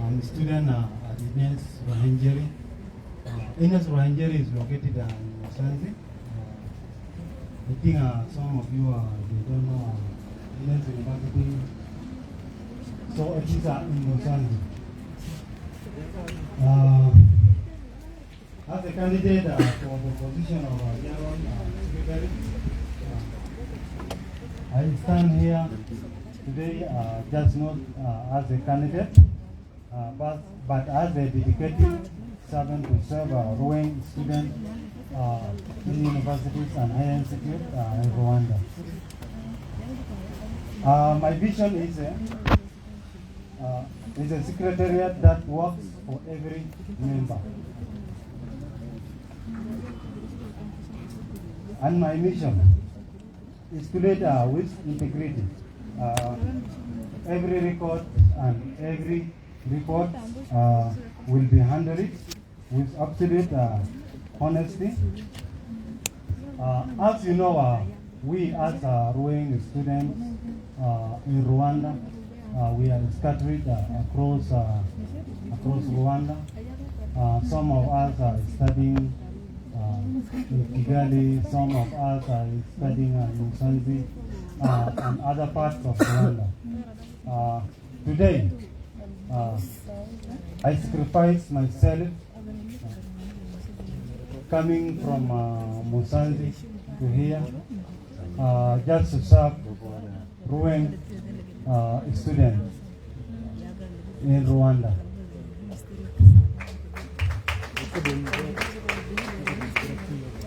I'm a student at Ines Ruweng. Ines Ruweng is located in Musanze. I think some of you they don't know Ines University. So it is in Musanze. As a candidate for the position of General Secretary, I stand here today just not as a candidate, but as a dedicated servant to serve Ruweng Student in universities and higher institutes in Rwanda. My vision is a secretariat that works for every member. And my mission is to lead with integrity. Every record and every report will be handled with absolute honesty. As you know, we as Ruweng students in Rwanda, we are scattered across Rwanda. Some of us are studying in Kigali, some of us are studying in Musanze and other parts of Rwanda. Today, I sacrifice myself coming from Musanze to here just to serve Ruweng students in Rwanda.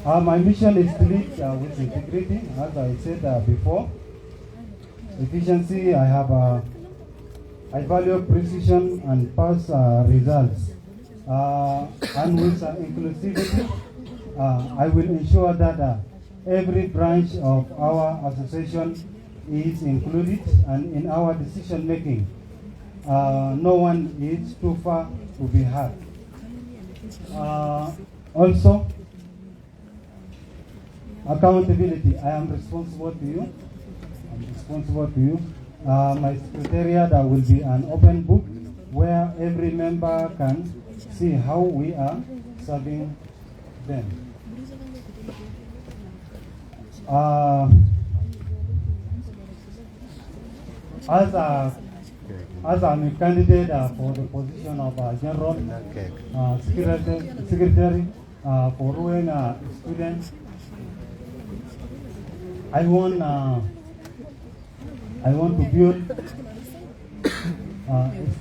My mission is to lead with integrity, as I said before. Efficiency, I value precision and past results. And with inclusivity, I will ensure that every branch of our association is included, and in our decision making, no one is too far to be heard. Also, accountability. I am responsible to you. My secretariat will be an open book where every member can see how we are serving them. As I'm a candidate for the position of General Secretary for Ruweng Student, I want to build a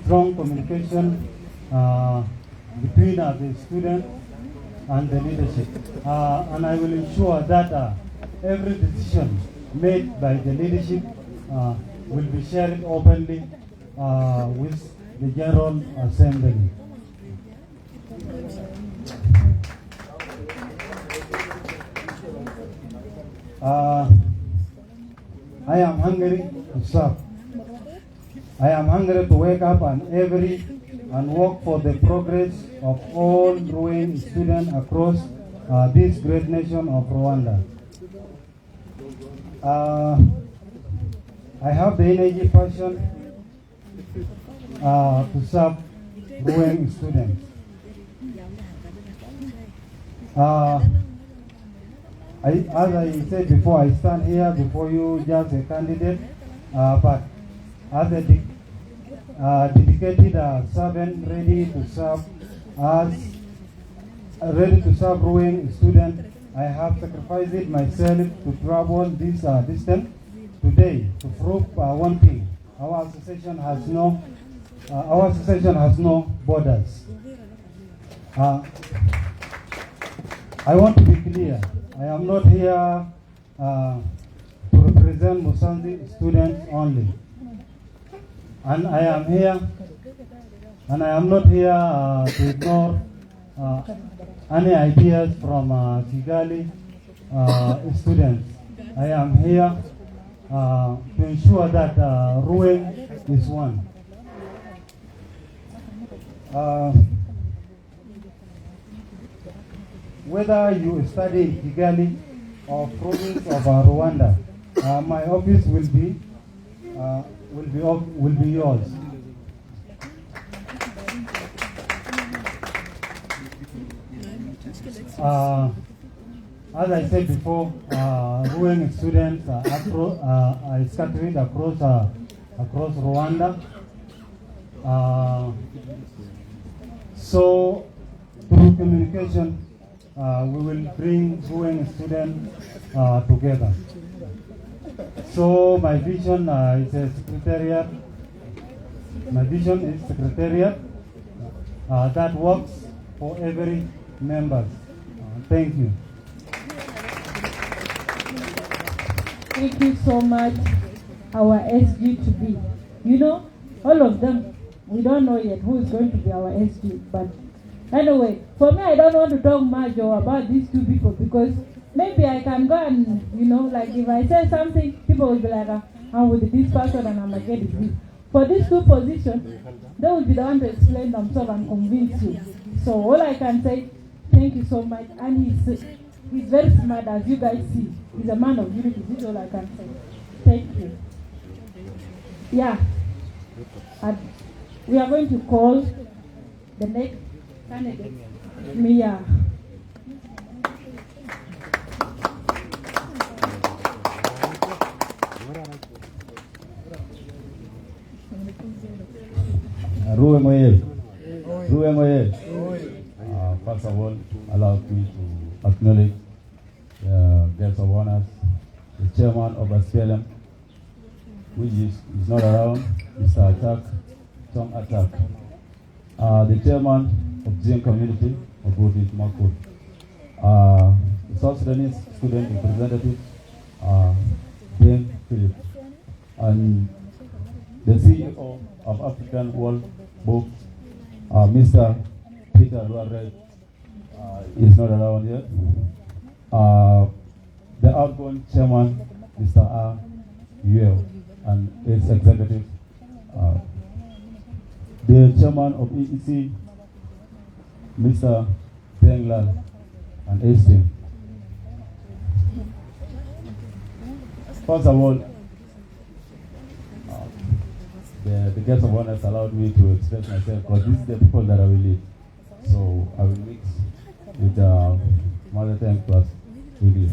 strong communication between the student and the leadership, and I will ensure that every decision made by the leadership will be shared openly with the General Assembly. I am hungry to serve. I am hungry to wake up and work for the progress of all Ruweng students across this great nation of Rwanda. I have the energy, passion to serve Ruweng students. As I said before, I stand here before you just a candidate, but as a dedicated servant ready to serve Ruweng student, I have sacrificed myself to travel this distance today to prove one thing: our association has no borders. I want to be clear. I am not here to represent Musanze students only. And I am not here to ignore any ideas from Kigali students. I am here to ensure that Ruweng is one. Whether you study in Kigali or province of Rwanda, my office will be yours. As I said before, Ruweng students are scattered across Rwanda. So through communication, we will bring Ruweng students together. So my vision is a secretariat. My vision is secretariat that works for every member. Thank you. Thank you so much, our SG to be. You know, all of them, we don't know yet who is going to be our SG. But anyway, for me, I don't want to talk much about these two people because maybe I can go and, you know, like if I say something, people will be like, I'm with this person and I'm against this. For these two positions, they will be the one to explain themselves and convince you. So all I can say, thank you so much. And he's very smart, as you guys see. He's a man of unity. This is all I can say. Thank you. Yeah. And we are going to call the next candidate, Mia. Ruweng first of all, allow me to acknowledge the guest of honors, the chairman of SPLM, which is not around, Mr. Attack, Tom Attack. The chairman of Zen community of Bodit Makut. The South Sudanese student representative, Ben Philip, and the CEO of African World Book, Mr. Peter Rwanda, is not around yet. The outgoing chairman, Mr. R. Yuel, and its executive. The chairman of EEC, Mr. Denglal, and Estin. First of all, the guest of honor has allowed me to express myself because these are the people that I will lead. So I will mix with mother tongue plus English.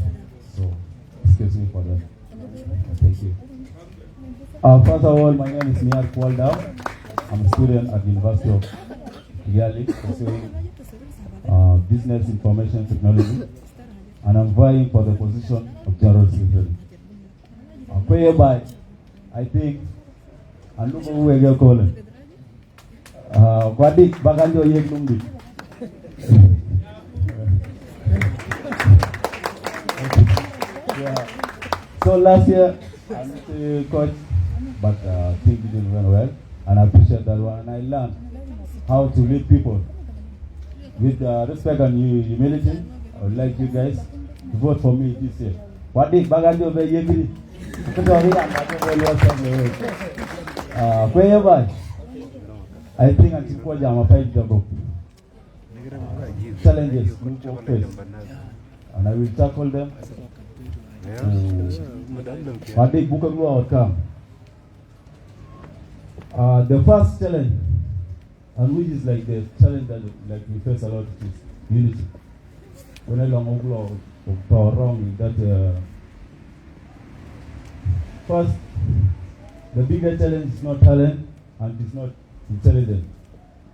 So excuse me for that. Thank you. First of all, my name is Mia Kwaldao. I'm a student at the University of Kigali pursuing Business Information Technology, and I'm vying for the position of General Secretary. Whereby I think and look who we are calling. Kwadik baganjo yek lumbi. So last year I was a coach, but things didn't went well, and I appreciate that one. And I learned how to lead people with respect and humility. I would like you guys to vote for me this year. Kwadik baganjo be yekiri. Whereby I think I took what I'm fight the challenges we face, and I will tackle them. What they book a outcome. The first challenge, and which is like the challenge that like we face a lot, is unity. When I long wrong in that. First, the bigger challenge is not talent, and it is not intelligence,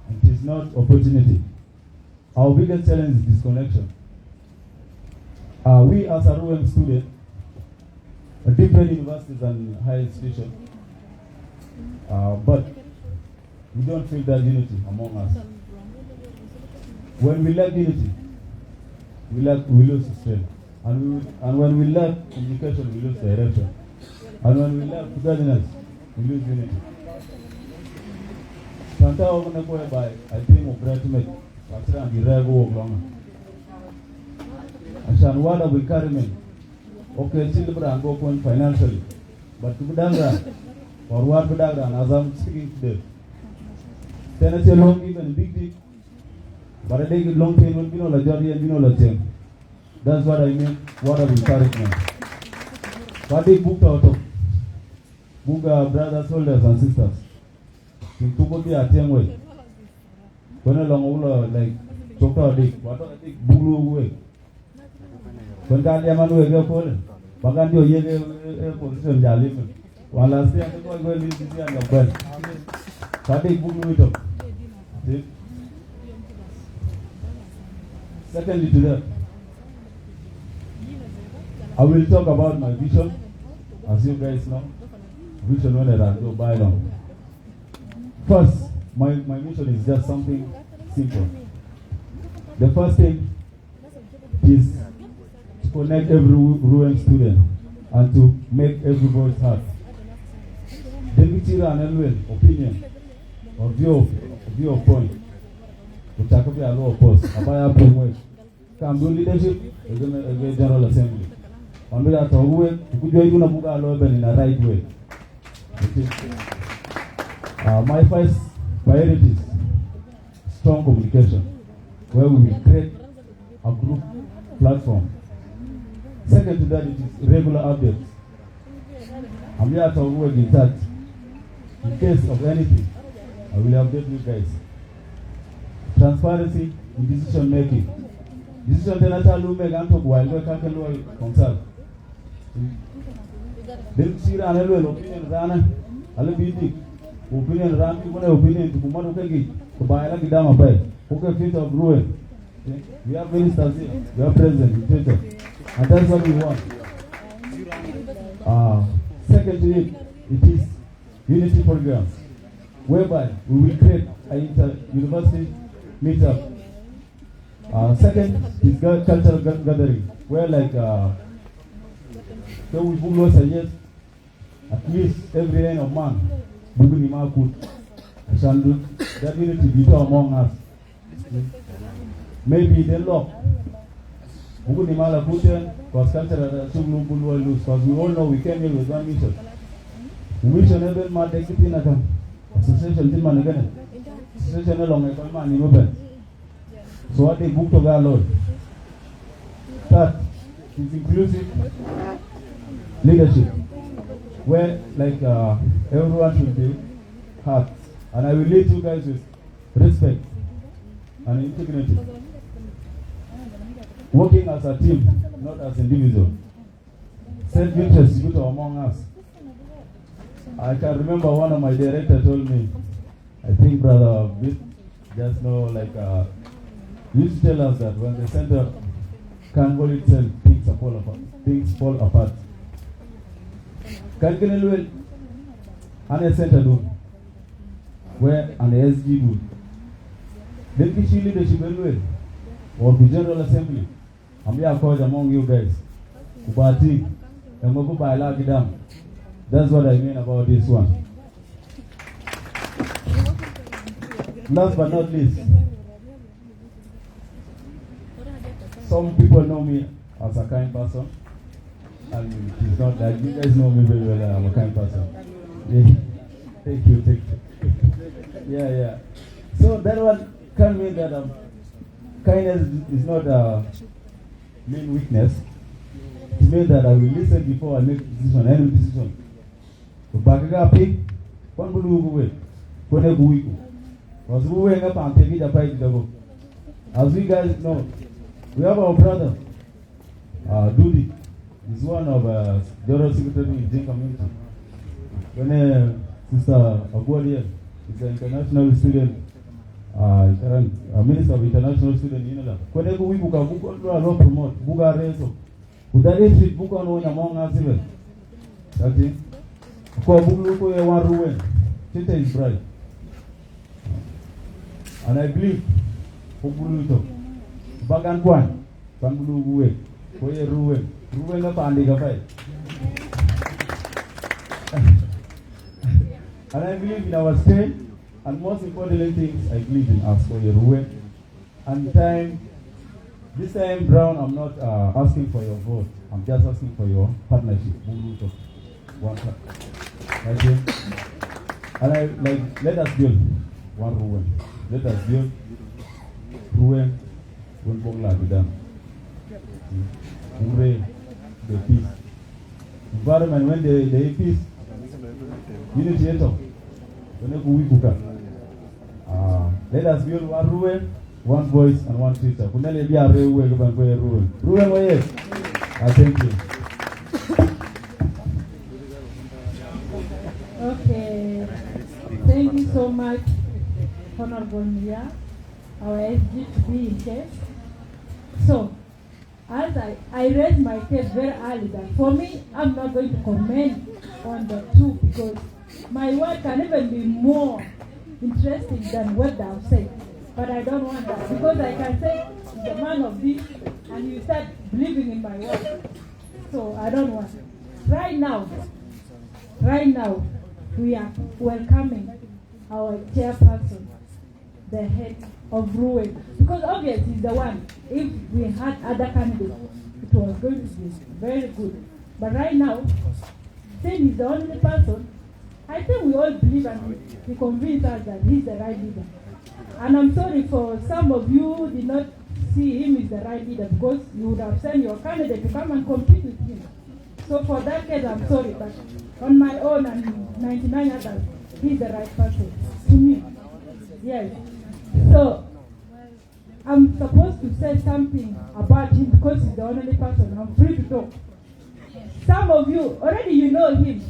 and it is not opportunity. Our biggest challenge is disconnection. We as a Ruweng student, different universities and higher institutions, but we don't feel that unity among us. When we lack unity, we lose strength, and when we lack communication, we lose direction. And when we lack togetherness, we lose unity. By I think of graduate, and the rego of long. Ashan wada we carry me. Okay, children and go point financially. But to Budanga, or what Budanga, as I'm speaking today. Tennessee long even big, but I think long pain will be no majority and no chain. That's what I mean, what of encouragement. What they booked out of Buga brothers, soldiers, and sisters. In Tubuti at Tiangway. When along like Chokta dik, wato dik bulu we. When Gandhi Amanu go call, Bagandi Yege position Jalim. While I say I'm going to leave the end of Ben. Sadi bulu it up. Secondly to that, I will talk about my vision. As you guys know, vision when I go by long. First, my mission is just something simple. The first thing is to connect every Ruweng student and to make every voice heard. Then we tell an opinion or view of point. We talk about a law of course. Abaya Pumwe. Come do leadership against General Assembly. On that, we could do even a book in a right way. My first priority is strong communication, where we will create a group platform. Second to that, it is regular updates. I'm here to work in that. In case of anything, I will update you guys. Transparency in decision making. Decision tenata lume ganto while we consult. Then see an opinion rana, alabiti, opinion ran, opinion to Kumano Kegi, to buy a Gidama Bay, Hoka Fit of Ruweng. We have ministers here, we have president in Twitter, and that's what we want. Second to it is unity programs, whereby we will create an inter-university meetup. Second is cultural gathering, where like so we book yes, at least every end of month, we will put that unity be among us. Maybe they lock. We will put in because cultural because we all know we came here with one mission. The mission every month take it in a association team and again. Association along a man in open. So what they book to God Lord. Third is inclusive leadership, where like everyone should be heard. And I will lead you guys with respect and integrity. Working as a team, not as individual. Self-interest is good among us. I can remember one of my directors told me, I think Brother Bit just know like used to tell us that when the center can't hold itself, things fall apart. Can you a center do where an SG do? Then we leadership or the General Assembly. I'm here called among you guys. Ubati and Mobu by Lagidam. That's what I mean about this one. Last but not least, some people know me as a kind person, and it's not that you guys know me very well. I'm a kind person. Yeah. Thank you. Yeah. So that one can mean that kindness is not a main weakness. It means that I will listen before I make decision, any decision. So Bagaga pick, one will away, one will go. Was moving up and taking the fight to the book. As we guys know, we have our brother, Dudi. He's one of General Secretary in the community. When Sister Abuali is an international student, Minister of International Student in India. When we book a book, we promote Buga Rezo. Would that is book on one among us even? That's it. Ko book look one Ruweng. Tita is bright. And I believe Buguluto Bagan Kwan, Bangulu Gue, Koye Ruweng up and Digafai. And I believe in our state, and most important things, I believe in us for Ruweng. And this time round, I'm not asking for your vote. I'm just asking for your partnership. Buguluto. One part. Okay. And let us build one Ruweng. Let us build Ruweng when Bongla be done. The peace. Environment when they peace. Unity eto. Let us build one Ruweng one voice and one future. Kunele bia Ruweng kubanwe Ruweng. Ruweng oye. Thank you. Okay. Thank you so much, Honorable Mia, our SG to be in case. So, as I raised my case very early that for me, I'm not going to comment on the two because my word can even be more interesting than what I've said. But I don't want that because I can say the man of this and you start believing in my word. So I don't want it. Right now, we are welcoming our chairperson, the head of Ruweng, because obviously he's the one. If we had other candidates, it was going to be very good. But right now, since he's the only person, I think we all believe and he convinced us that he's the right leader. And I'm sorry for some of you who did not see him as the right leader because you would have sent your candidate to come and compete with him. So for that case, I'm sorry, but on my own and 99 others, he's the right person to me. Yes. So I'm supposed to say something about him because he's the only person. I'm free to talk. Some of you, already you know him.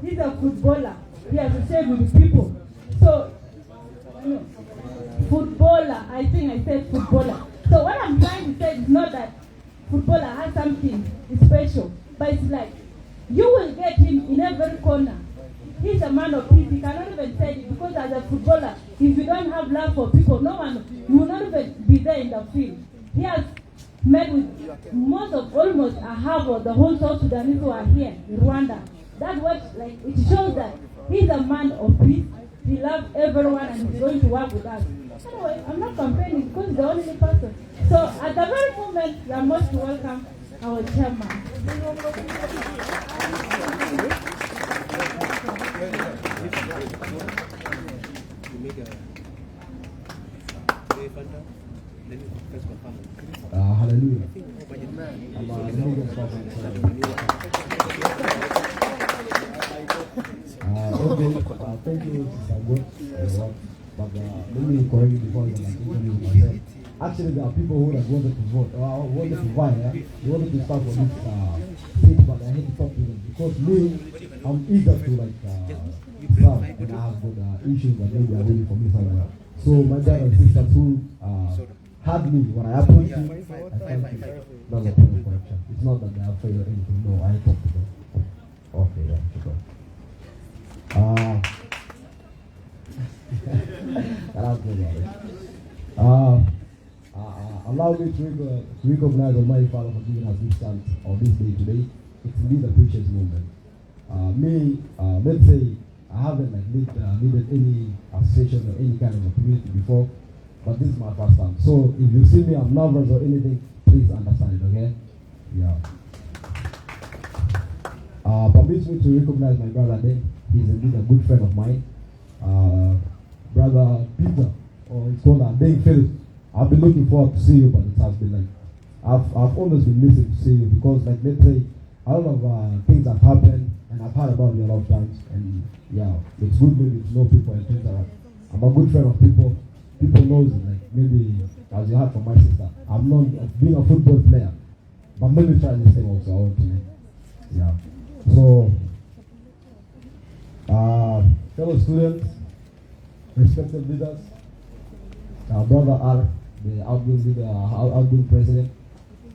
He's a footballer. He associates with people. So, footballer, I think I said footballer. So what I'm trying to say is not that footballer has something special, but it's like you will get him in every corner. He's a man of peace. He cannot even say it because as a footballer, if you don't have love for people, no one, you will not even be there in the field. He has met with almost a half of the whole South Sudanese who are here in Rwanda. That's what, it shows that he's a man of peace. He loves everyone and he's going to work with us. Anyway, I'm not complaining because he's the only person. So at the very moment, you are most welcome, our chairman. Hallelujah. Thank you, Sister God. But let me correct you before I introduce myself. Actually, there are people who have wanted to vote or wanted to buy. They wanted to start for this seat, but I had to talk to them because me, I'm eager to serve, and I have got issues that maybe are waiting for me somewhere. So my dad and sisters who had me when I appointed you, I thank you. That's a point of correction. It's not that they are afraid or anything. No, I talked to them. Okay, yeah, sure. Allow me to recognize Almighty Father for giving us this chance or this day today. It's indeed a precious moment. Let's say I haven't needed any association or any kind of a community before, but this is my first time. So if you see me, I'm nervous or anything, please understand it, okay? Yeah. Permits me to recognize my brother then. He's indeed a good friend of mine. Brother Peter, or it's called Dane Phillips. I've been looking forward to see you, but it has been I've always been missing to see you because let's say a lot of things have happened and I've heard about you a lot of times, and yeah, it's good maybe to know people and things like that. I'm a good friend of people. People knows it, maybe as you heard from my sister, I'm known as being a football player, but maybe try this thing also. I want to, yeah. So, fellow students, respected leaders, Brother R, the outgoing leader, outgoing president,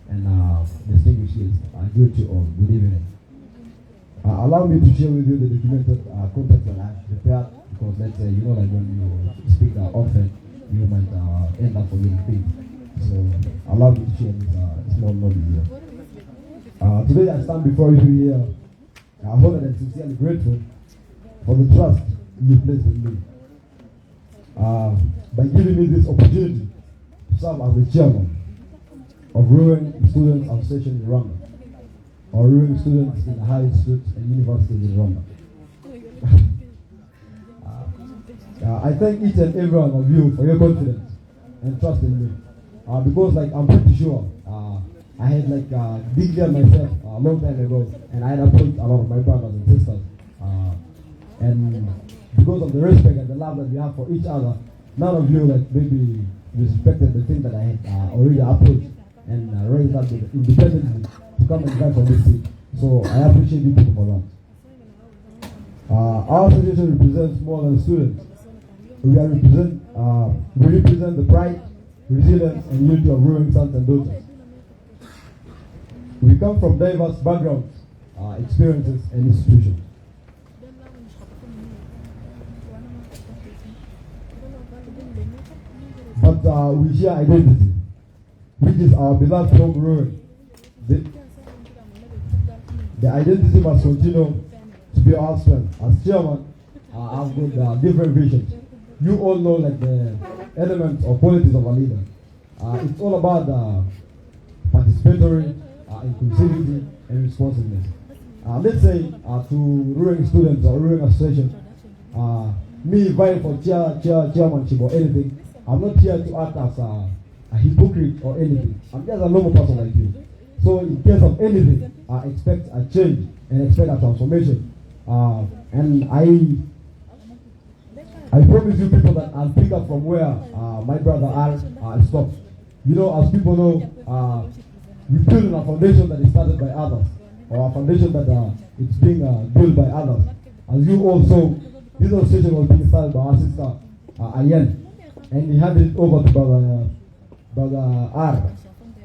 and distinguished guests, I greet you all. Good evening. Allow me to share with you the documented context that I prepared, because let's say, when you speak often, you might end up forgetting things. So, allow me to share this small knowledge here. Today I stand before you here, honored and sincerely grateful for the trust you placed in me. By giving me this opportunity to serve as the chairman of Ruweng Student Association in Rwanda, or Ruweng Students in the high institutes and universities in Rwanda. I thank each and every one of you for your confidence and trust in me. Because I'm pretty sure I had declared myself a long time ago, and I had approached a lot of my brothers and sisters. And because of the respect and the love that we have for each other, none of you like maybe respected the thing that I had already approached and raised up independently to come and fight for this seat. So I appreciate you people for that. Our association represents more than students. We represent the pride, resilience, and unity of Ruweng sons and daughters. We come from diverse backgrounds, experiences, and institutions. But we share identity, which is our beloved home Ruweng. The identity must continue to be our strength. As chairman, I've got different visions. You all know like the elements or qualities of a leader. It's all about participatory, inclusivity, and responsiveness. Let's say to Ruweng students or Ruweng association, me vying for chairmanship or anything, I'm not here to act as a hypocrite or anything. I'm just a normal person like you. So in case of anything, I expect a change and expect a transformation. And I promise you people that I'll pick up from where my brother Al stopped. You know, as people know, we build on a foundation that is started by others, or a foundation that it's being built by others. As you also, this association was being started by our sister Ayen, and he handed it over to brother R.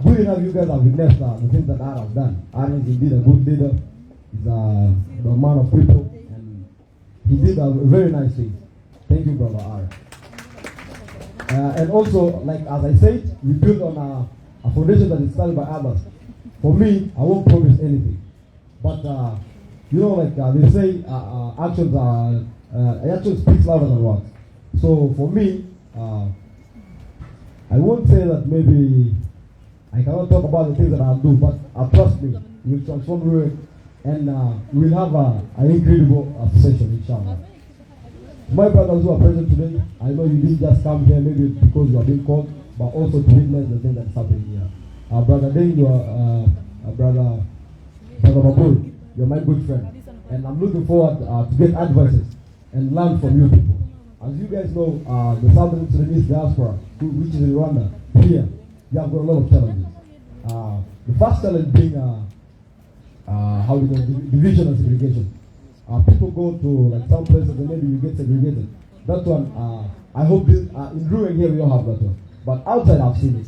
Good enough, you guys have witnessed the things that R has done. R is indeed a good leader. He's a man of people, and he did a very nice thing. Thank you, brother R. And also, like as I said, we build on a foundation that is started by others. For me, I won't promise anything, but you know, like they say, actions speaks louder than words. So for me, I won't say that maybe I cannot talk about the things that I'll do, but trust me, we'll transform Ruweng, and we'll have an incredible association, inshallah. My brothers who are present today, I know you didn't just come here maybe because you are being called, but also to witness the thing that's happening here. Brother Deng, you are brother Babul, you're my good friend, and I'm looking forward to get advices and learn from you people. As you guys know, the Southern Sudanese diaspora, which is in Rwanda, here, we have got a lot of challenges. The first challenge being division and segregation. People go to like some places and maybe you get segregated. That one, I hope this, in Ruweng here we don't have that one. But outside I've seen it.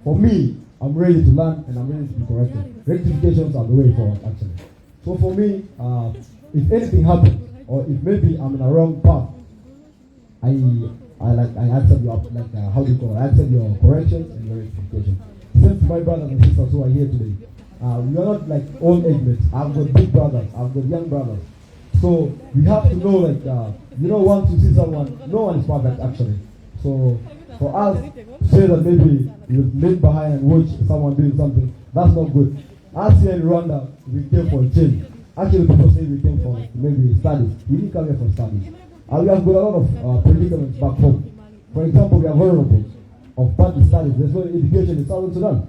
For me, I'm ready to learn and I'm ready to be corrected. Rectifications are the way forward actually. So for me, if anything happens, or if maybe I'm in a wrong path, I accept your I accept your corrections and your rectifications. Same to my brothers and sisters who are here today. We are not like old age mates. I've got big brothers, I've got young brothers. So we have to know like once you see someone, no one is perfect actually. So for us to say that maybe you live behind and watch someone doing something, that's not good. Us here in Rwanda, we came for a change. Actually people say we came for maybe studies. We didn't come here for studies. We have got a lot of predicaments back home. For example, we are vulnerable of party studies. There's no education in Southern Sudan.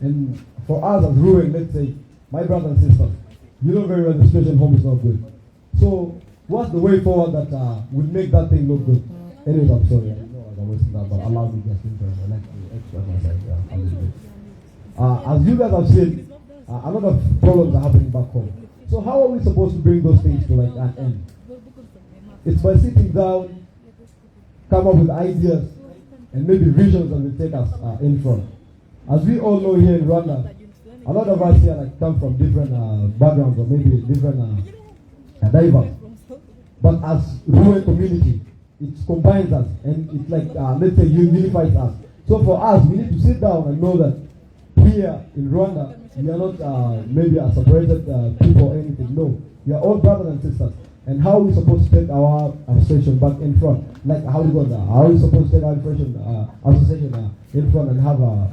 And for us as Ruweng, let's say, my brothers and sisters, you know very well the situation home is not good. So what's the way forward that would make that thing look good? Anyways, I'm sorry. I know I'm wasting that, but allow me just to I like to express myself a little bit. As you guys have seen, a lot of problems are happening back home. So how are we supposed to bring those things to like an end? It's by sitting down, come up with ideas, and maybe visions that will take us in front. As we all know here in Rwanda, a lot of us here like come from different backgrounds or maybe different diverse. But as Ruweng community, it combines us and it's like let's say unifies us. So for us, we need to sit down and know that here in Rwanda, we are not maybe a separated people or anything. No, we are all brothers and sisters. And how are we supposed to take our association back in front? Like how we got that? How are we supposed to take our association in front and have a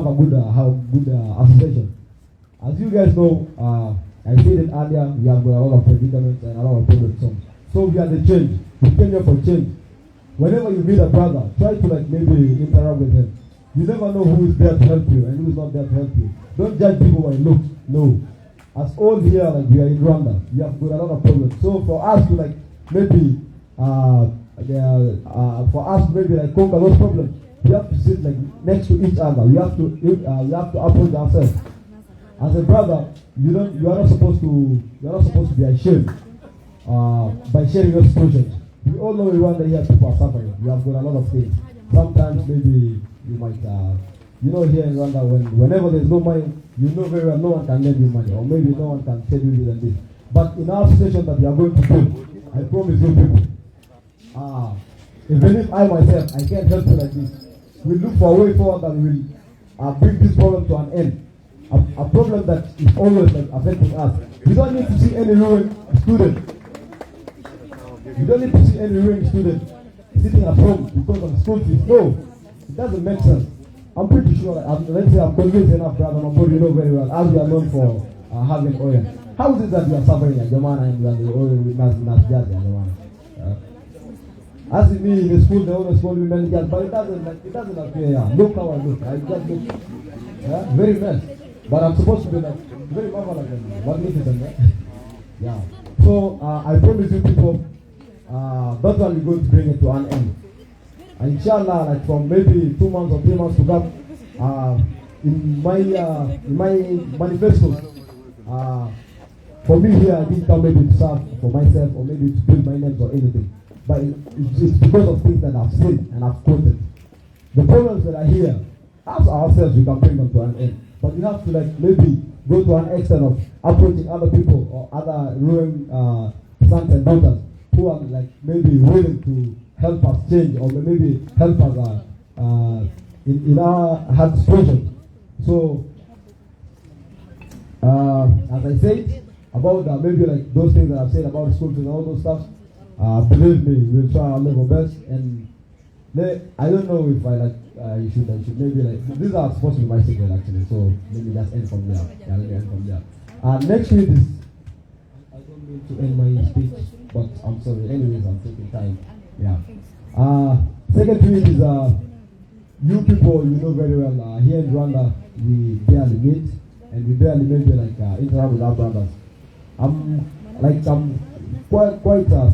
good association? As you guys know, I said it earlier, we have got a lot of predicaments and a lot of problems. So we are the change. We came here for change. Whenever you meet a brother, try to like maybe interact with him. You never know who is there to help you and who is not there to help you. Don't judge people by looks. No. as all here, like we are in Rwanda, we have got a lot of problems. So for us to like maybe for us to maybe like conquer those problems, we have to sit like next to each other. We have to approach ourselves. As a brother, you are not supposed to be ashamed by sharing your situations. We all know in Rwanda here people are suffering. We have got a lot of things. Sometimes maybe you might here in Rwanda whenever there's no money, you know very well no one can lend you money, or maybe no one can tell you this and this. But in our situation that we are going to do, I promise you people, even if I myself, I can't help you like this, we'll look for a way forward that will bring this problem to an end. A problem that is always like affecting us. You don't need to see any Ruweng student. You don't need to see any Ruweng student sitting at home because of school fees. No, it doesn't make sense. I'm pretty sure, let's say I'm convinced enough, brother, you know very well, as we are known for having oil. How is it that you are suffering at Jamana and you are the oil with Nasjaz at Jamana? As in me in the school, they always call me many girls, but it doesn't appear here. Look how I look. I just look very nice. But I'm supposed to be like very marvelous. What is it? Yeah. So I promise you people, that one is going to bring it to an end. And inshallah, like from maybe 2 months or 3 months to come, in my manifesto, for me here, I didn't come maybe to serve for myself or maybe to build my names or anything. But it's because of things that I've seen and I've quoted. The problems that are here, as ourselves, we can bring them to an end. But we have to like maybe go to an extent of approaching other people or other Ruweng sons and daughters who are like maybe willing to help us change or maybe help us in our hard situation. So, as I said about maybe like those things that I've said about schools and all those stuff, believe me, we'll try our level best. And I don't know if I should maybe like, these are supposed to be my secret actually, so let me just end from there. Yeah, let me end from there. Next week is, I don't mean to end my speech, but I'm sorry. Anyways, I'm taking time. Yeah. Second tweet is you people, you know very well, here in Rwanda, we barely meet, and we barely maybe like interact with our brothers. I'm quite surprised that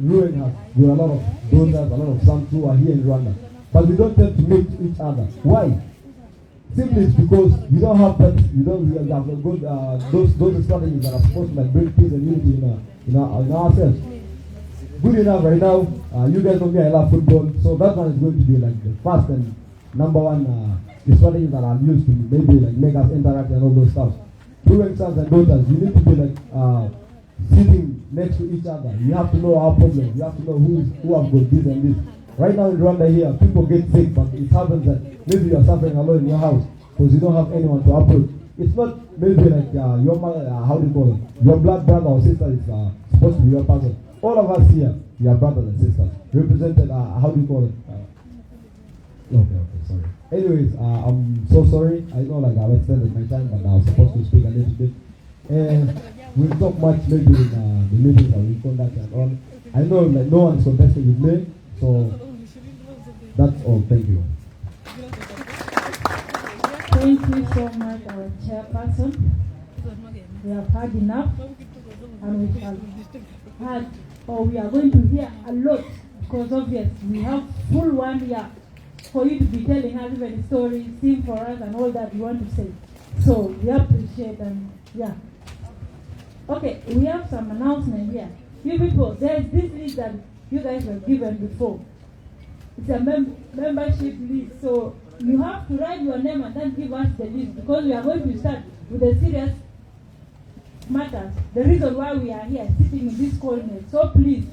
Ruweng has got a lot of donors, a lot of sons who are here in Rwanda, but we don't tend to meet each other. Why? Simply it's because we don't have that. We have good those strategies that are supposed to like bring peace and unity in ourselves. Good enough right now. You guys know me, I love football, so that one is going to be like the first and number one strategies that are used to maybe like make us interact and all those stuff. Ruweng sons and daughters, you need to be like sitting next to each other. You have to know our problems. You have to know who have got this and this. Right now in Rwanda here, people get sick, but it happens that maybe you are suffering alone in your house because you don't have anyone to approach. It's not maybe like your mother, how do you call it? Your blood brother or sister is supposed to be your person. All of us here, we are brothers and sisters, represented, how do you call it? Okay, sorry. Anyways, I'm so sorry. I know like I've extended my time, but I was supposed to speak a little bit. And we'll talk much maybe in the meetings that we conduct and all. I know like no one is contesting with me, so that's all. Thank you. Thank you so much, our chairperson. We have had enough, and we have had, or we are going to hear a lot, because obviously we have full 1 year for you to be telling us even stories, sing for us, and all that you want to say. So we appreciate and yeah. Okay, we have some announcement here. You people, there's this list that you guys were given before. It's a membership list, so you have to write your name and then give us the list, because we are going to start with the serious matters. The reason why we are here sitting in this coldness. So please,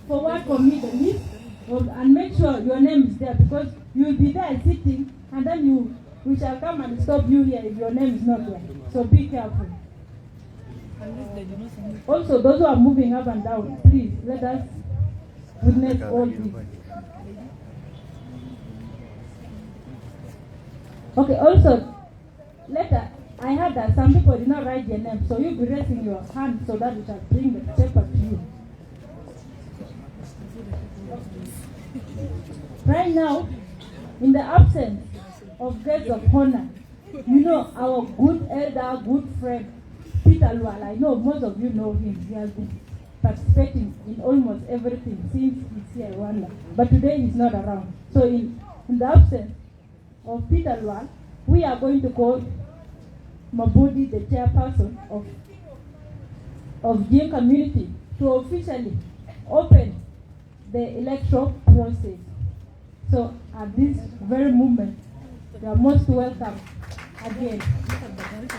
forward for me the list and make sure your name is there, because you will be there sitting and then we shall come and stop you here if your name is not there. So be careful. Also, those who are moving up and down, please let us witness all this. Okay, also, later, I heard that some people did not write their name, so you'll be raising your hand so that we shall bring the paper to you. Right now, in the absence of guests of honor, you know, our good elder, good friend, Peter Lwal, I know most of you know him. He has been participating in almost everything since he's here in Rwanda. But today he's not around. So in the absence of Peter Lwal, we are going to call Mabudi, the chairperson of Jing community, to officially open the electoral process. So at this very moment, you are most welcome again.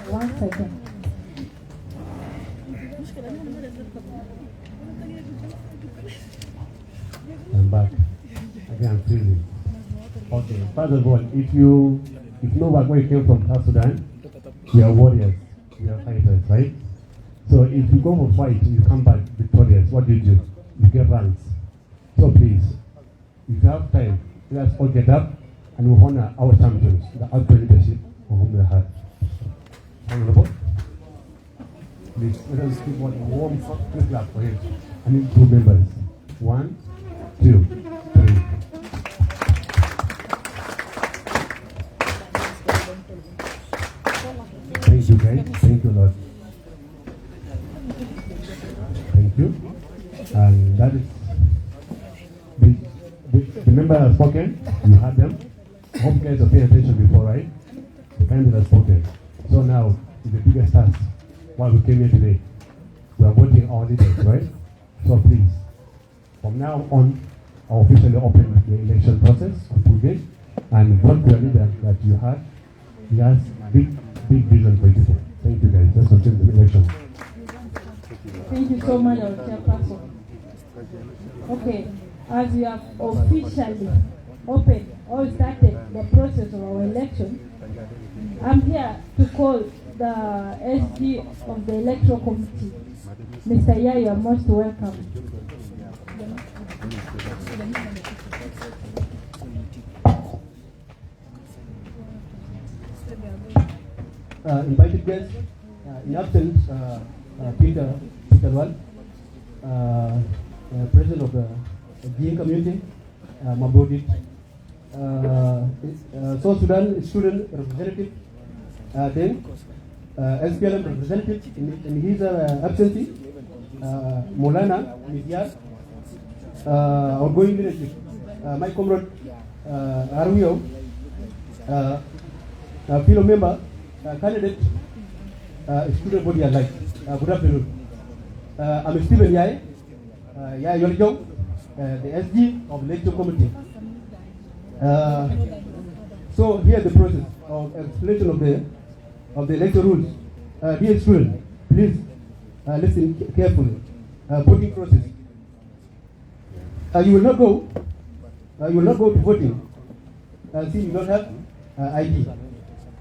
One second. I'm back. Again, I'm freezing. Okay, first of all, if you know where you came from, South Sudan, we are warriors, we are fighters, right? So if you go for fight, you come back victorious, what do? You get ranks. So please, if you have time, let us all get up and we honor our champions, the outgoing leadership for whom we have. Honorable, please let us give one warm clap for him. I need 2 members. 1, 2, 3. Thank you, guys. Thank you, Lord. Thank you. And that is the member has spoken. You heard them. I hope you guys are paying attention before, right? The candidate has spoken. So now is the biggest task. Why we came here today? We are voting our leaders, right? So please, from now on, I'll officially open the election process to begin and vote for a leader that you had. He has big vision for people. Thank you, guys. Let's continue the election. Thank you so much, our chairperson. Okay, as we have officially opened or started the process of our election, I'm here to call the SG of the Electoral Committee. Mr. Yaya, you are most welcome. Invited guests, in absence, Peter Lwal, President of the GM community, Mabudi, South Sudan student representative, then SPLM representative in his absence, Molana Midyar, outgoing leadership, my comrade Arwio, fellow member, candidate, student body alike. Good afternoon. I'm Stephen Yai, Yai Yoljo, the SG of the Electoral Committee. So here's the process of explanation of the electoral rules. Dear students, please listen carefully. Voting process. You will not go to voting since you don't have ID.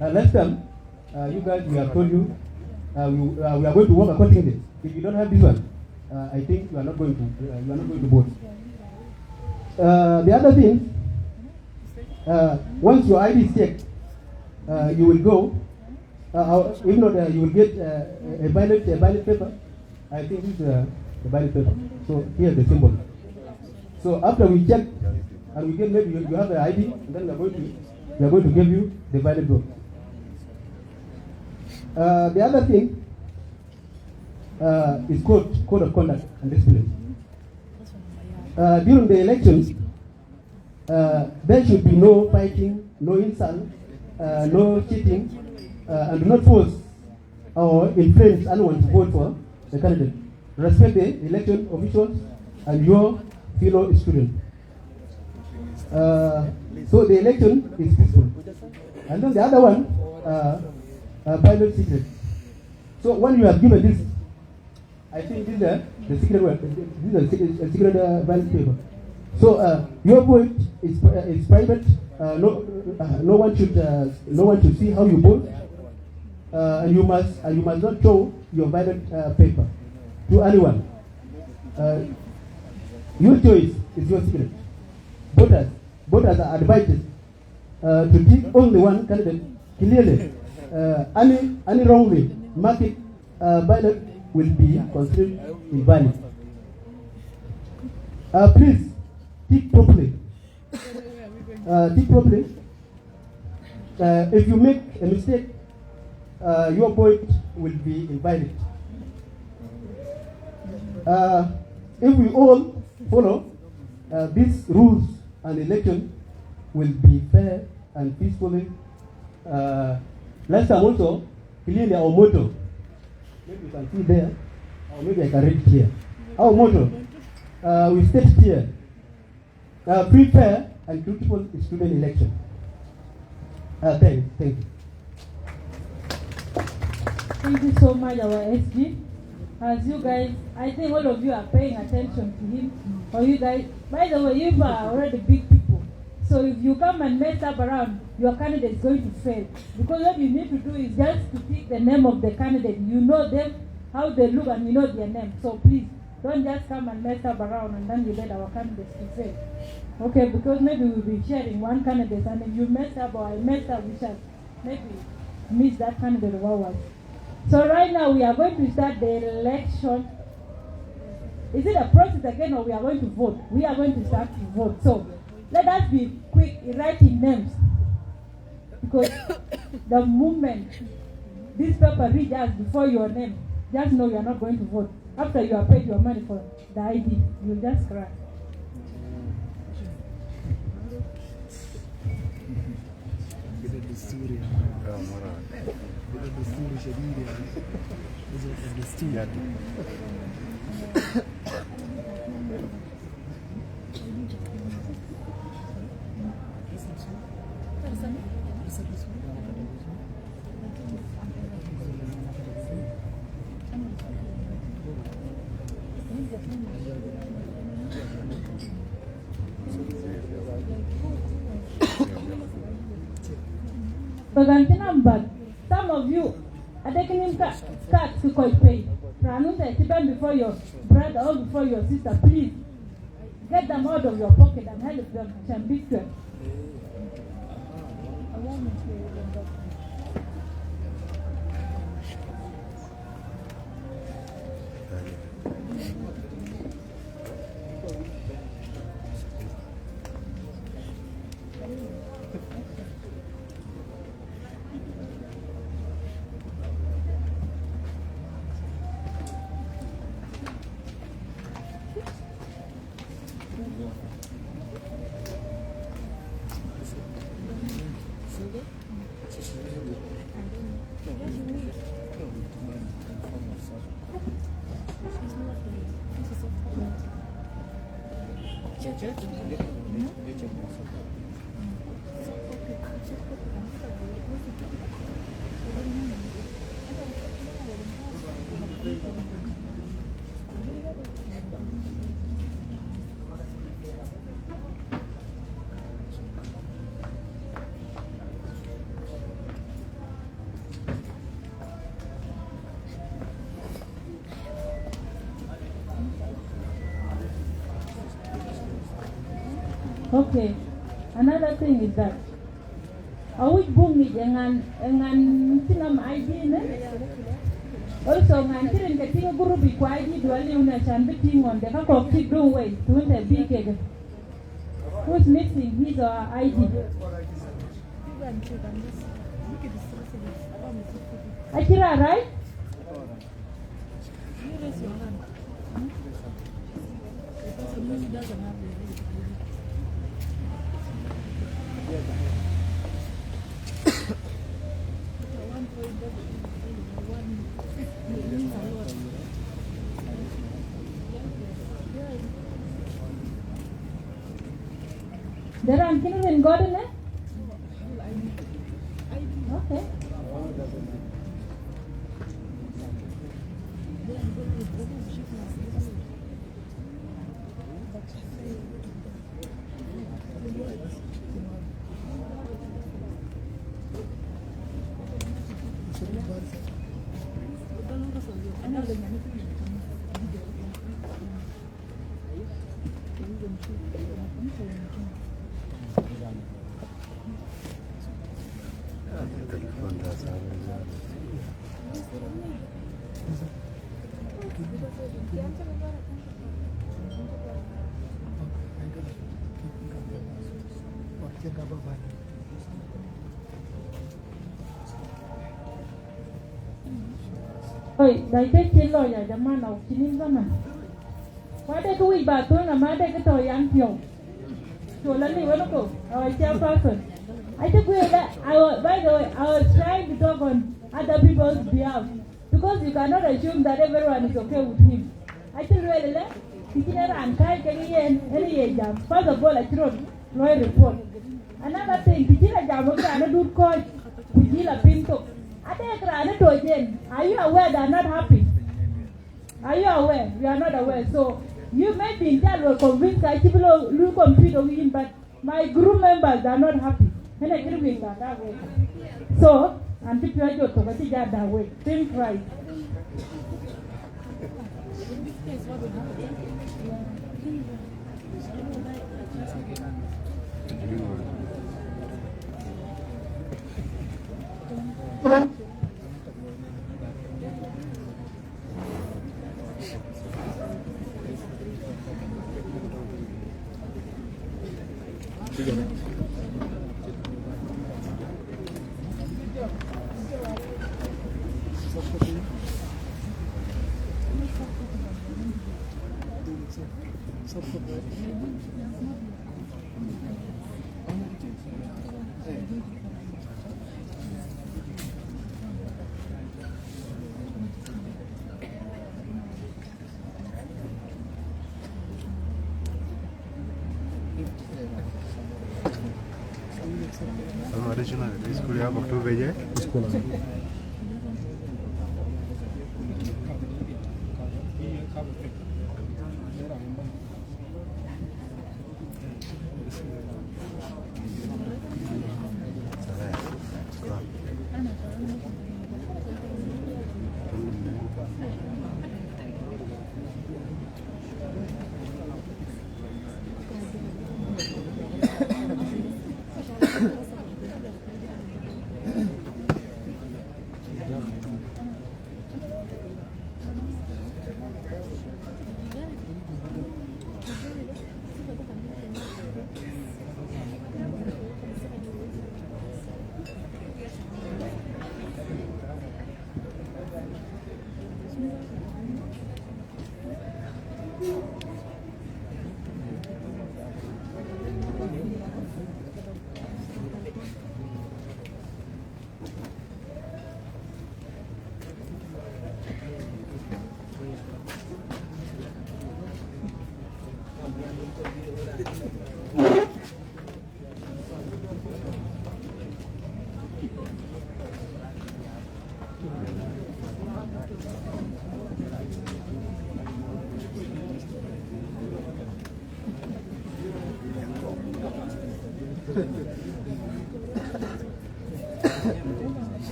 Last time, you guys, we have told you we are going to work accordingly. If you don't have this one, I think you are not going to vote. The other thing, once your ID is checked, you will go. If not, you will get a ballot paper. I think this is the ballot paper. So here's the symbol. So after we check and we get maybe you have an ID, and then we are going to give you the ballot vote. The other thing is code of conduct and discipline. During the elections, there should be no fighting, no insult, no cheating, and do not force or influence anyone to vote for the candidate. Respect the election officials and your fellow students. So the election is peaceful. And then the other one, ballot secret. So when you have given this, I think this is the secret word. This is a secret ballot paper. So your vote is private. No one should see how you vote. And you must not show your ballot paper to anyone. Your choice is your secret. Voters are advised to pick only one candidate clearly. Any wrongly marked ballot will be considered invalid. Please tick properly. If you make a mistake, your vote will be invalid. If we all follow these rules, an election will be fair and peacefully. Last time also, clearly our motto, maybe you can see there, or maybe I can read it here. Our motto, we state here, free, fair, and truthful student election. Thank you. Thank you so much, our SG. As you guys, I think all of you are paying attention to him. Or you guys, by the way, you are already big people. So if you come and mess up around, your candidate is going to fail. Because what you need to do is just to pick the name of the candidate. You know them, how they look, and you know their name. So please, don't just come and mess up around and then you let our candidates to fail. Okay, because maybe we'll be sharing one candidate, and if you mess up or I mess up, we shall maybe miss that candidate of ours. So right now we are going to start the election. Is it a process again, or we are going to vote? We are going to start to vote. So let us be quick in writing names, because the moment this paper reads us before your name, just know you are not going to vote. After you have paid your money for the ID, you'll just cry. But some of you are taking in cards to quite pay. Before your brother or before your sister, please get them out of your pocket and help them and be sure. Okay, another thing is that we bumi dengan tinam ID ne. Also ngan tirin ke tinga guru bi kwa ID duali una chan biting on the kako keep doing way to the big again. Who's missing his or her ID? Akira, right? There are kids got in it? Okay. Oi, daite kilo ya jamana ukiniza na. Why they go back to a mother get to young people? So let me go. Our chairperson. I think by the way, I was trying to talk on other people's behalf because you cannot assume that everyone is okay with him. I think really, first of all, I wrote no report. Another thing, are you aware they are not happy? Are you aware? You are not aware. So you may be in that will convince people who compete with him, but my group members are not happy. And I agree with that way. So, and people are just talking that way. Think right.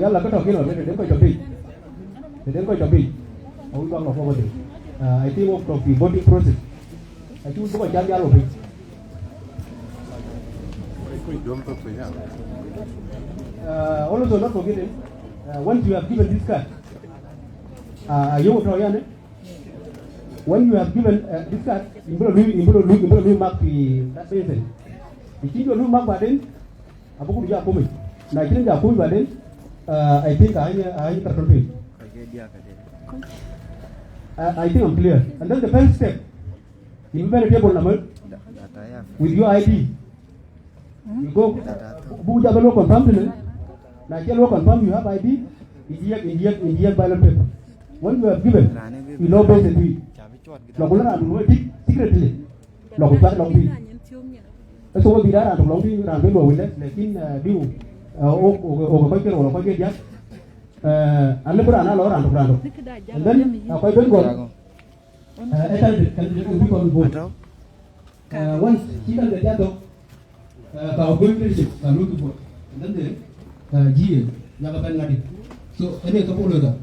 Yalla ka talking about den ko topic au bang lo forward I think of the voting process I think ko jam yalo bi also not forgetting once you have given this card you to yan when you have given this card imbulo mark that person ikijo lu mark baden abuku ja komai na kiran ja komai baden I think I terkontrol I think I'm clear. And then the first step, you prepare a table number with your ID. You go, Buja will confirm. Now, you confirm you have ID, inject ballot paper. When you have given, you know based on it. Lokulan adu it secretly. Lokulan lokulan. So we did adu lokulan adu lo wile. Lekin diu o kau kira orang kau kira dia. Anda berana lo orang tu. And then kau kira kau. Kan kau vote. Once kita dah jatuh, kau boleh kerja, kau tu vote. And then GA yang akan ngadi. So ini kau boleh tak?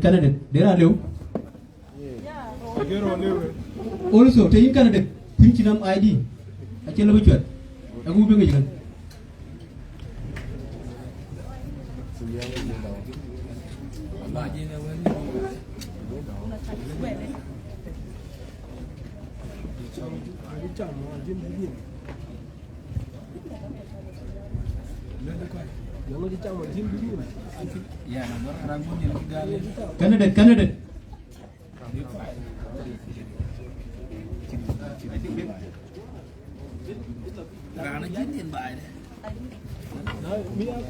Candidate, there are you. Also, taking candidate, pinching them ID. I tell you which one. I will bring it. Candidate.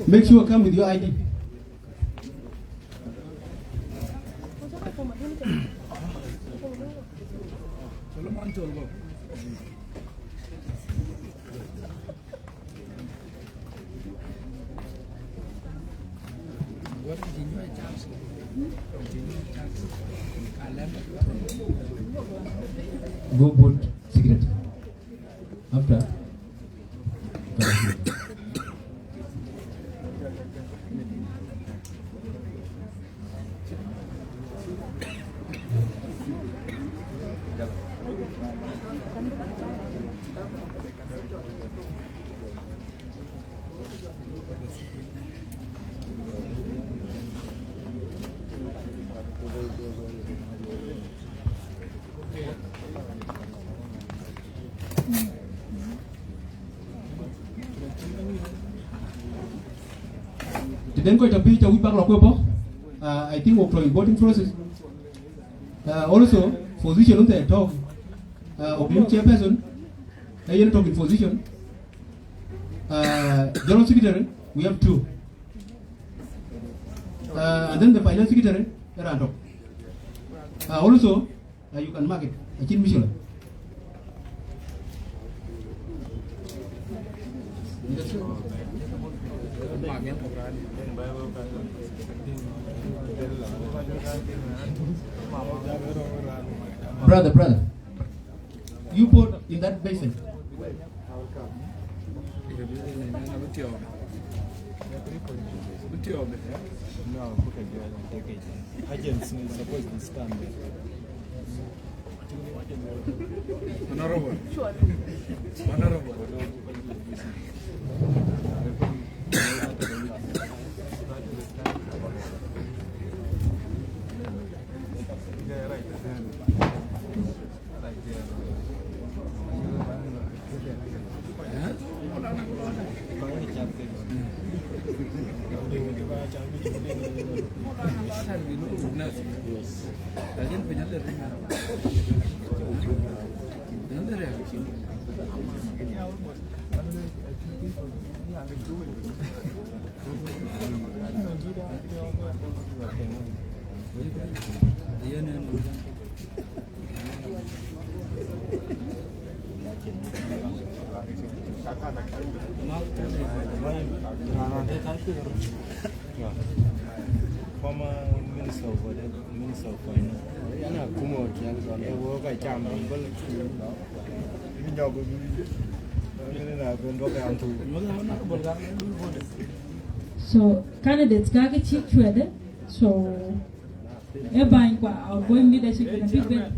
Make sure you come with your ID. Go vote cigarette. After. Then go to page we back I think we're from voting process. Also, position on the talk of new chairperson, I talk in position. General secretary, we have 2. And then the finance secretary, around. Also, you can mark it. I think Michelle. Brother, you put in that basin. No, agents is supposed to stand there. Honorable. Former Minister of Finance. Yana kumo kiasi ya woga chama mbele So candidates kage chichwede so eba kwa outgoing leadership in a big way.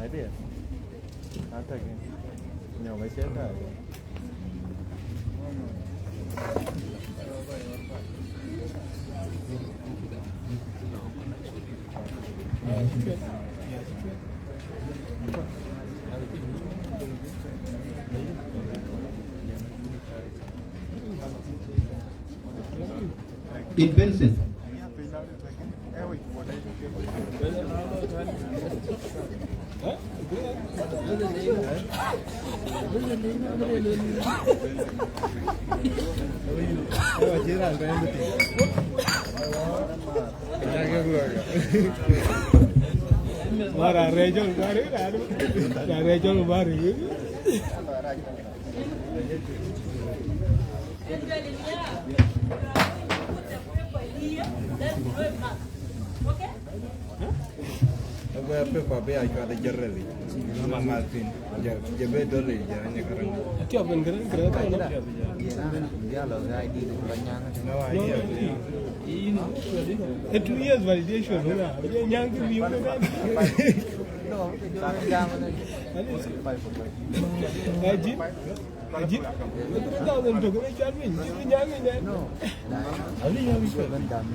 Idea. In Benson. Pepa be ay kada jarreli ma maltin je be dole je anya karang ti open keren keren ta no dia lo ga ID du banyang no idea in 2 years validation na dia nyang ki mi mo na no sa ga mo na ajit ajit da den to ga chan min ni nyang ni no ali ya mi ko ban dam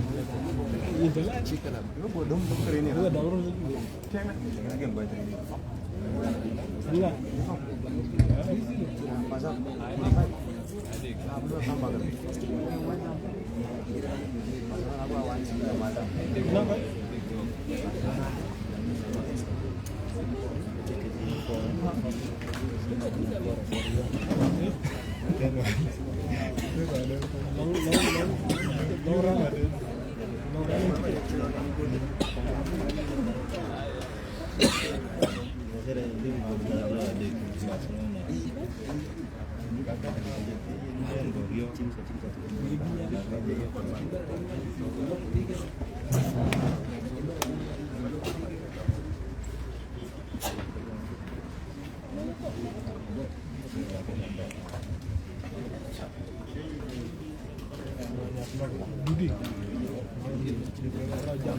ni de la chikala no bo dum dum kare ni da ro Kena, again by the Allah. Pasal.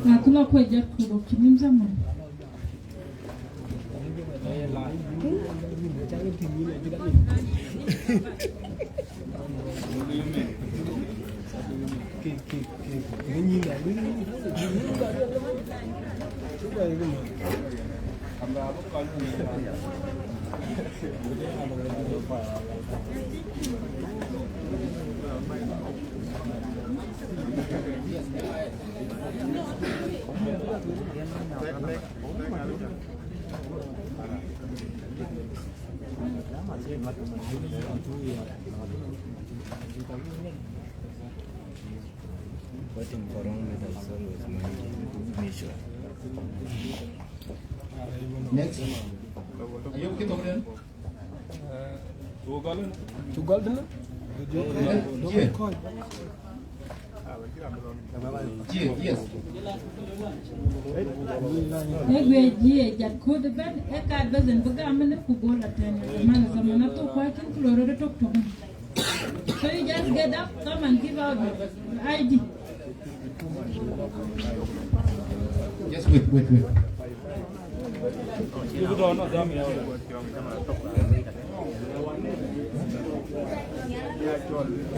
Natuna kweja kubo kimimza mo. Waiting for wrong with the service mission. Next. Ayo kita kemudian. Two golden. Yes. Egwe jie jat kod ben eka bezen buga amene kugola tena mana zamana to kwa kin kloro to tok tok. So you just get up, come and give out your ID. Just wait.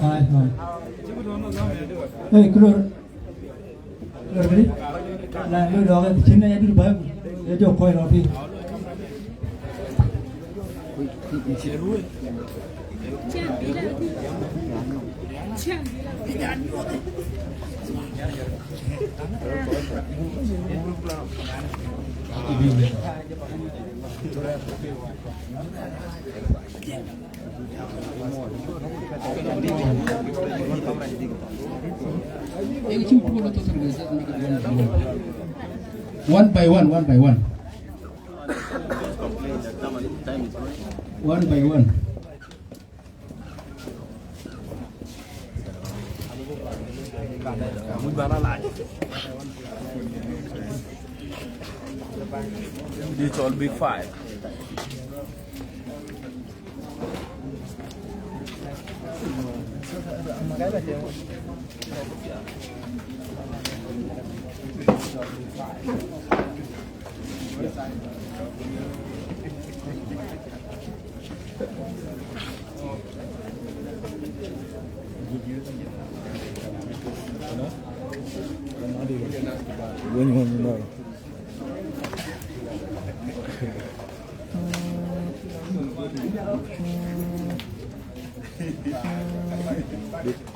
Hi. Hey, Klor. Klor, la lo lo ga chimna ya dir ba. Ya jo koi ro bi. One by one. One by one. This all be 5.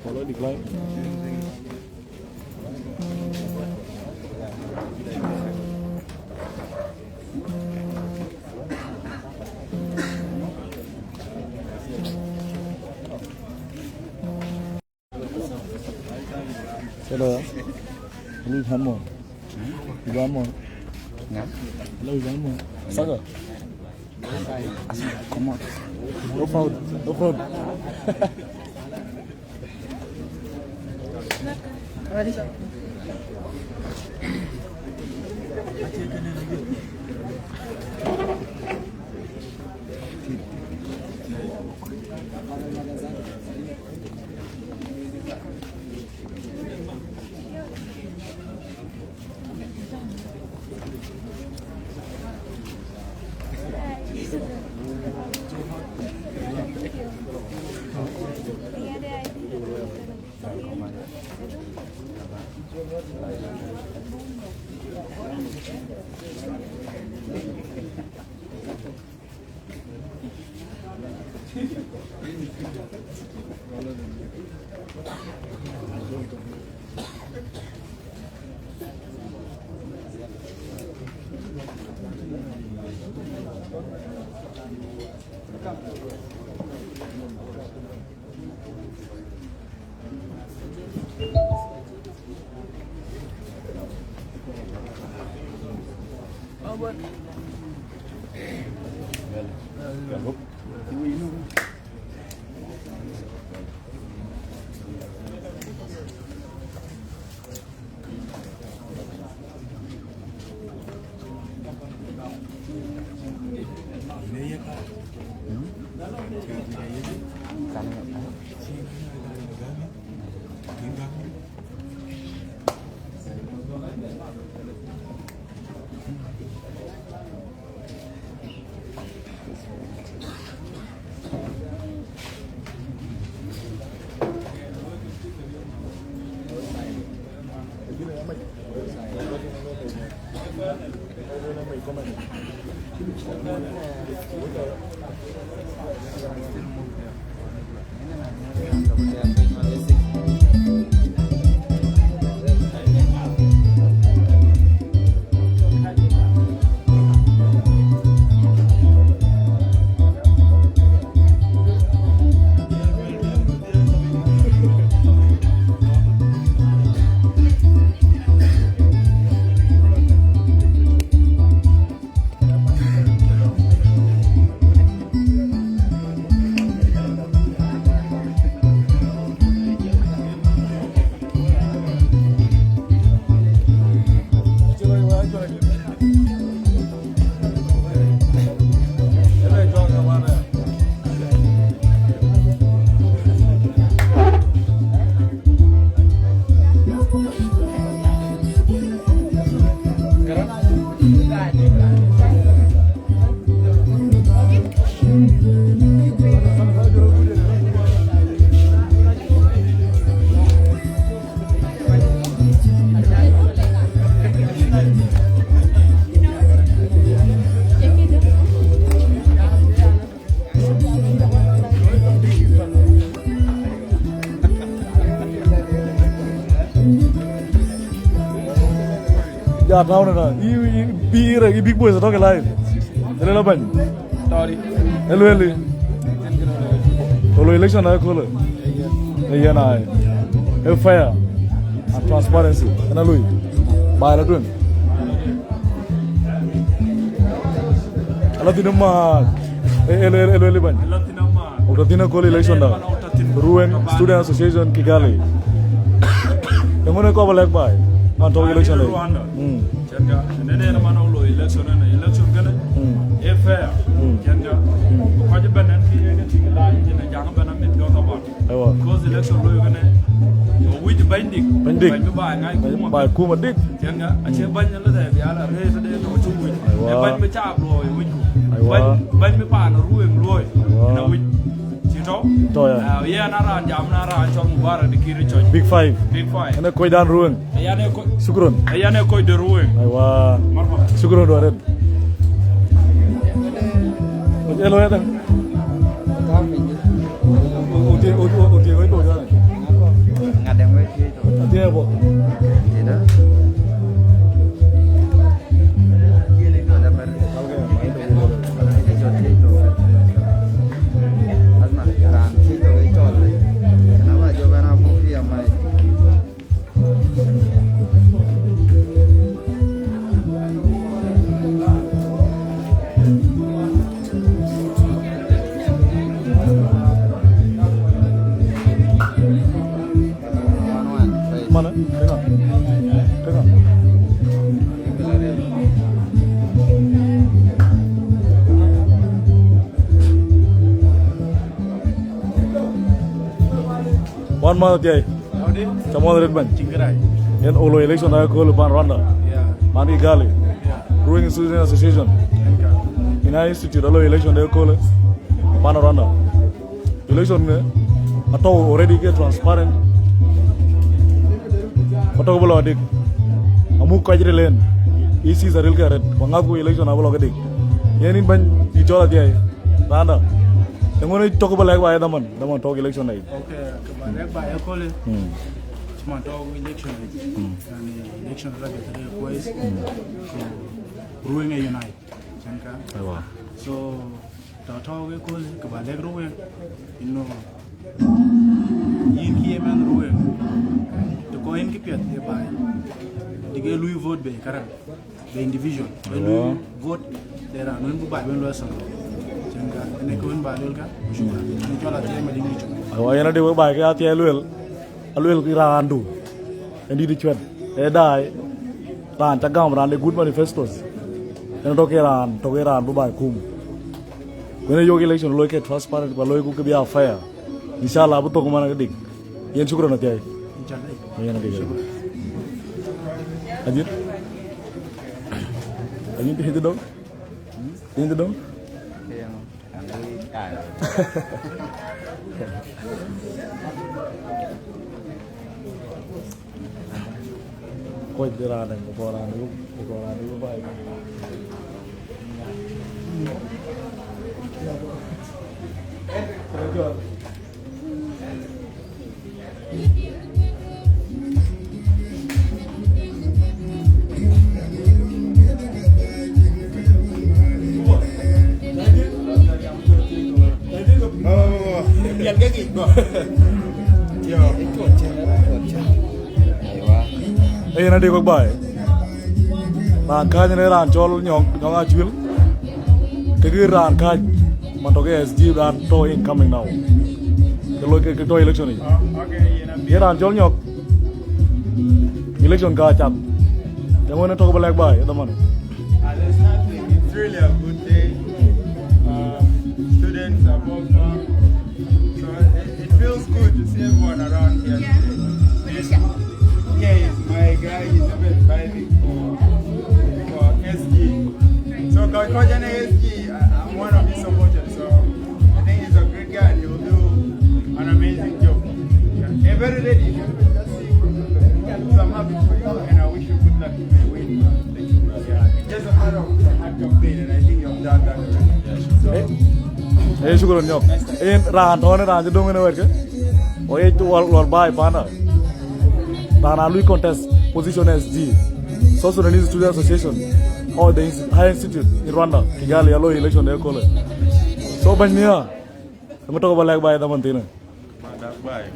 Kalau decline. Hello. Hello, Hamon. Hamon. Hello, Hamon. Saga. Come on. No fraud. No fraud. Ya tahu na. I big boys are talking live. Hello ban. Sorry. Hello. Hello election na ko le. Yeah na. Fair and transparency. Na lui. Ba la dun. Alatina ma. Hello ban. Alatina ko election da. Ruweng Student Association Kigali. Emone ko balak bai. Anto election Rwanda. Janga nene na mana ulo election gana. Fair. Janga. Ko je banan ki ne tigla ina janga banan mit go tabar. Ewa. Cause election lo gana. With binding. Ba ngai kuma. Ba kuma dik. Janga ache banya la da ya la re sa de no chu wi. Ban me cha lo wi ku. Ban me pa na ruweng lo. Na wi. To ya. Ya nara jam nara chong bara di kiri chong. Big five. Ana koi dan Ruweng. Ya ne koi. Syukron. Ya ne koi de Ruweng. Aywa. Marhaba. Syukron doaren. Hello ya tang. One month day. Chamon Redman. In Olo election I call upon Rwanda. Mani Gali. Ruweng Student Association. In our institute Olo election they call upon Rwanda. Election at all already get transparent. But all about it. Amu Kajri Lane. This is a real carrot. Wangaku election abolo gadik. Yenin ban ichola dia. Rwanda. I'm going to talk about like why the man talk election night. Okay, like by a call it. Man talk election night. And election like the request Ruweng Unite. So talk we call it about like Ruweng. You know, in here man Ruweng. The coin keep it they buy. The girl Louis vote by current the individual. When Louis vote, there are no buy when Louis Ayana de ba ke ati aluel ki randu endi di chwet e dai ran ta gam ran de good manifestos en to ke ran bu ba kum when yo election lo ke transparent ba lo ku ke bia fair inshallah bu to ko mana dik yen shukran na tay ayana de ajit hede do Koi dira dan koran dulu baik. Yang kayak gitu. Yo. Eh nanti kau baik. Rangkanya ni rancol nyong acuil. Kegi rangkaj mantoke SG dan to incoming now. Kalau ke to election ni. Ye rancol nyok. Election kacap. Yang mana to balik baik, teman. It's really a good day. Students are both so it feels good to see everyone around here today. Yes, my guy is a bit fighting for SG. So Coach SG, I'm one of his supporters. So I think he's a great guy and he will do an amazing job. Yeah. And very ready. So I'm happy for you and I wish you good luck in the win. Yeah. It's just a matter of hard campaign and I think you've done that already. So Syukur nyok. Ran jedong ini warga. Itu luar baik mana. Ran lui contest position SG. South Sudanese Student Association or the High Institute in Rwanda. Kigali alo election dia kole. So banyak. Kamu tahu balik baik teman tina. Balik baik.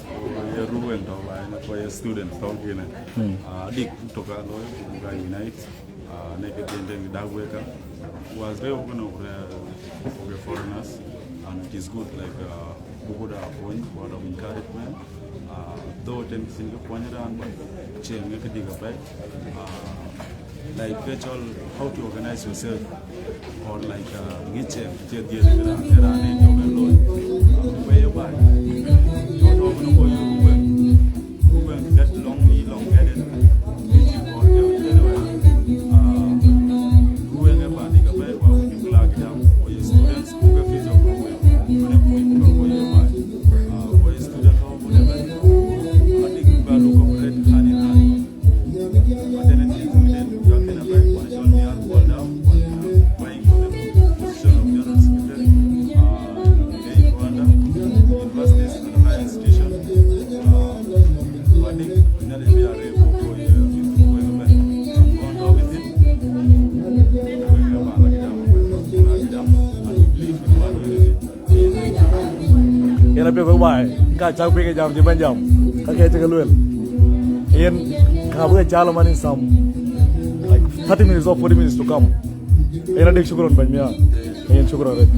Ya Ruweng tahu baik. Kau ya student tahu kena. Adik untuk alo bukan Unite. Naked dendeng dagweka. Was very open over foreigners. And it is good, like Bugoda point, word of encouragement. Though things in the Kwanyaran, but change make a digger back. Like virtual, how to organize yourself, or like get there are any of where you buy. You don't know where you went, get long headed. ena pe ko bai ka chak pe ke jam je ban jam ka ke te luel yen ka bu jalo man in some like 30 minutes or 40 minutes to come ena dek shukron ban miya yen shukron rek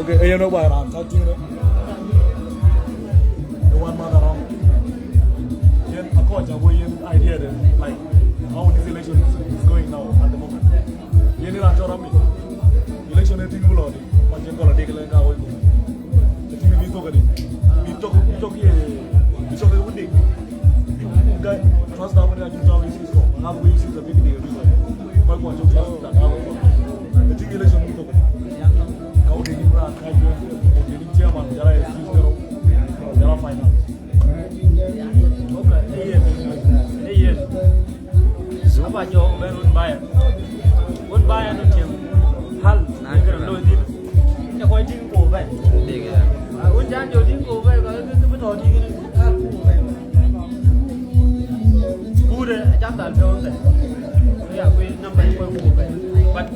Okay, you know why I'm talking to you. The one man around. Then, of course, I'm going idea that, like, how this election is going now at the moment. You need to tell me. Election is taking blood. But you're going to take a look at how it goes. The thing we talk about it. We talk here. We talk every day. Okay, trust that when I do talk, it's wrong. How we use the big deal. But what you trust that how it goes. The thing election we talk about. Kau degi berat, kau degi chairman, jalan executive, jalan finance. Okay, iya. Apa jauh berun bayar tu tiang hal, nak kena loh ini. Nak kau tinggal kau bayar. Un jangan jauh tinggal kau bayar, kalau itu betul tinggal hal kau bayar. Bude, jangan tak jauh deh. Ya, kau nampak kau bayar. But